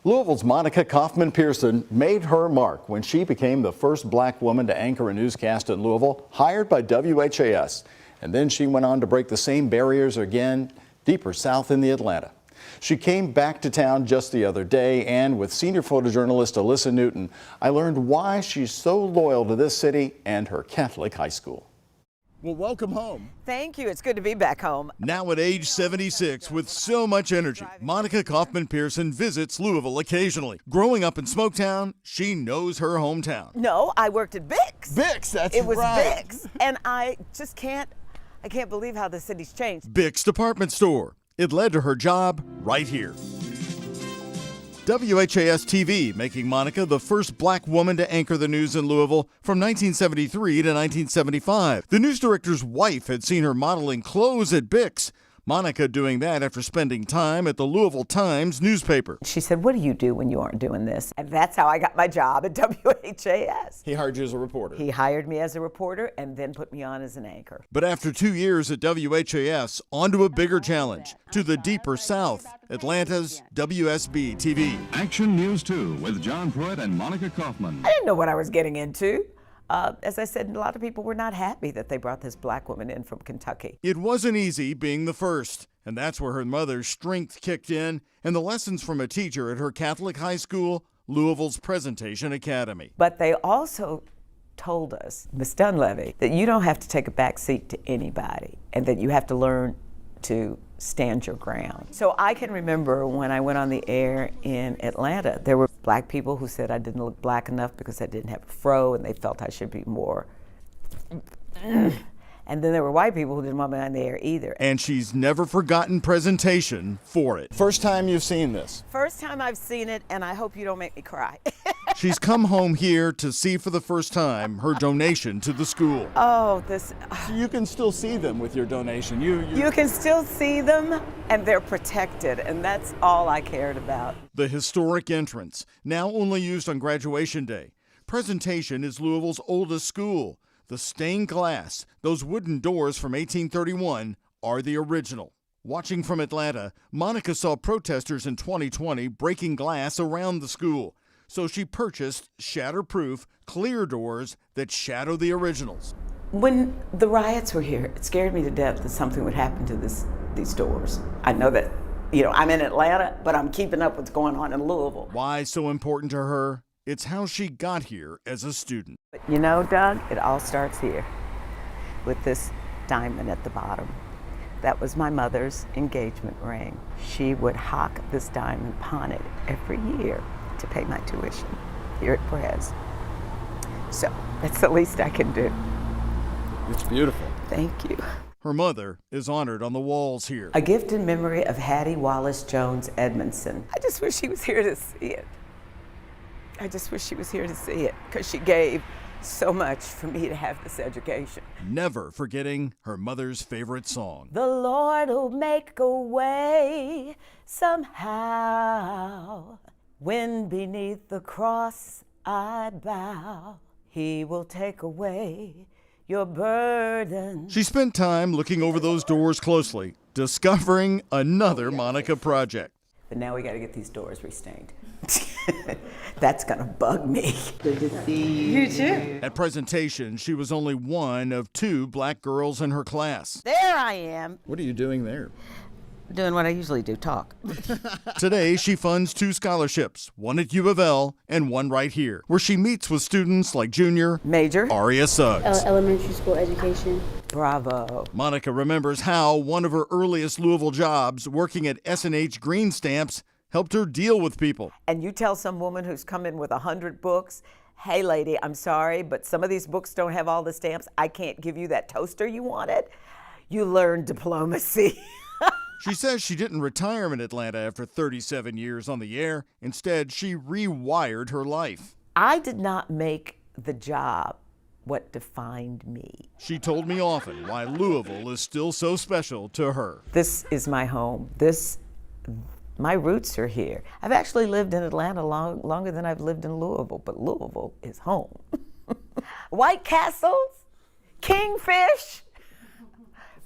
Louisville's Monica Kaufman Pearson made her mark when she became the first black woman to anchor a newscast in Louisville, hired by WHAS. And then she went on to break the same barriers again, deeper south in the Atlanta. She came back to town just the other day, and with senior photojournalist Alyssa Newton, I learned why she's so loyal to this city and her Catholic high school. Well, welcome home. Thank you. It's good to be back home. Now at age 76, with so much energy, Monica Kaufman Pearson visits Louisville occasionally. Growing up in Smoketown, she knows her hometown. No, I worked at Bix. Bix, that's right. It was Bix, and I just can't believe how the city's changed. Bix department store. It led to her job right here. WHAS TV making Monica the first black woman to anchor the news in Louisville from 1973 to 1975. The news director's wife had seen her modeling clothes at Bix. Monica doing that after spending time at the Louisville Times newspaper. She said, "What do you do when you aren't doing this?" And that's how I got my job at WHAS. He hired you as a reporter. He hired me as a reporter and then put me on as an anchor. But after 2 years at WHAS, on to a bigger challenge, to the deeper south, Atlanta's WSB TV. Action News 2 with John Pruitt and Monica Kaufman. I didn't know what I was getting into. As I said, a lot of people were not happy that they brought this black woman in from Kentucky. It wasn't easy being the first, and that's where her mother's strength kicked in and the lessons from a teacher at her Catholic high school, Louisville's Presentation Academy. But they also told us, Miss Dunleavy, that you don't have to take a back seat to anybody and that you have to learn to stand your ground. So I can remember when I went on the air in Atlanta, there were black people who said I didn't look black enough because I didn't have a fro and they felt I should be more. And then there were white people who didn't want me on the air either. And she's never forgotten presentation for it. First time you've seen this? First time I've seen it, and I hope you don't make me cry. She's come home here to see for the first time her donation to the school. Oh, this. So you can still see them with your donation. You can still see them, and they're protected, and that's all I cared about. The historic entrance, now only used on graduation day. Presentation is Louisville's oldest school. The stained glass, those wooden doors from 1831, are the original. Watching from Atlanta, Monica saw protesters in 2020 breaking glass around the school. So she purchased shatterproof, clear doors that shadow the originals. When the riots were here, it scared me to death that something would happen to these doors. I know that, I'm in Atlanta, but I'm keeping up with what's going on in Louisville. Why so important to her? It's how she got here as a student. But Doug, it all starts here with this diamond at the bottom. That was my mother's engagement ring. She would hawk this diamond, pawn it every year to pay my tuition here at WHAS. So that's the least I can do. It's beautiful. Thank you. Her mother is honored on the walls here. A gift in memory of Hattie Wallace Jones Edmondson. I just wish she was here to see it. I just wish she was here to see it because she gave so much for me to have this education. Never forgetting her mother's favorite song. The Lord will make a way somehow. When beneath the cross I bow, He will take away your burden. She spent time looking over those doors closely, discovering another Monica project. But now we got to get these doors restained. That's gonna bug me. Good to see you. You too. At presentation, she was only one of 2 black girls in her class. There I am. What are you doing there? Doing what I usually do, talk. Today, she funds 2 scholarships, one at U of L and one right here, where she meets with students like junior Major Aria Suggs. Elementary school education. Bravo. Monica remembers how one of her earliest Louisville jobs, working at S&H Green Stamps, helped her deal with people. And you tell some woman who's come in with 100 books, "Hey lady, I'm sorry, but some of these books don't have all the stamps. I can't give you that toaster you wanted." You learn diplomacy. She says she didn't retire in Atlanta after 37 years on the air. Instead, she rewired her life. I did not make the job what defined me. She told me often why Louisville is still so special to her. This is my home. My roots are here. I've actually lived in Atlanta longer than I've lived in Louisville, but Louisville is home. White Castles, Kingfish,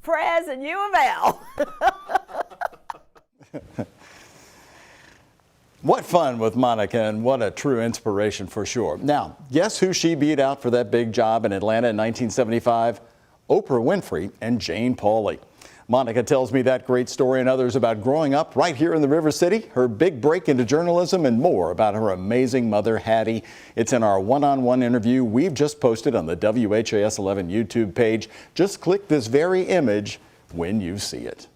Prez, and U of L. What fun with Monica, and what a true inspiration for sure. Now, guess who she beat out for that big job in Atlanta in 1975? Oprah Winfrey and Jane Pauley. Monica tells me that great story and others about growing up right here in the River City, her big break into journalism, and more about her amazing mother, Hattie. It's in our one-on-one interview we've just posted on the WHAS 11 YouTube page. Just click this very image when you see it.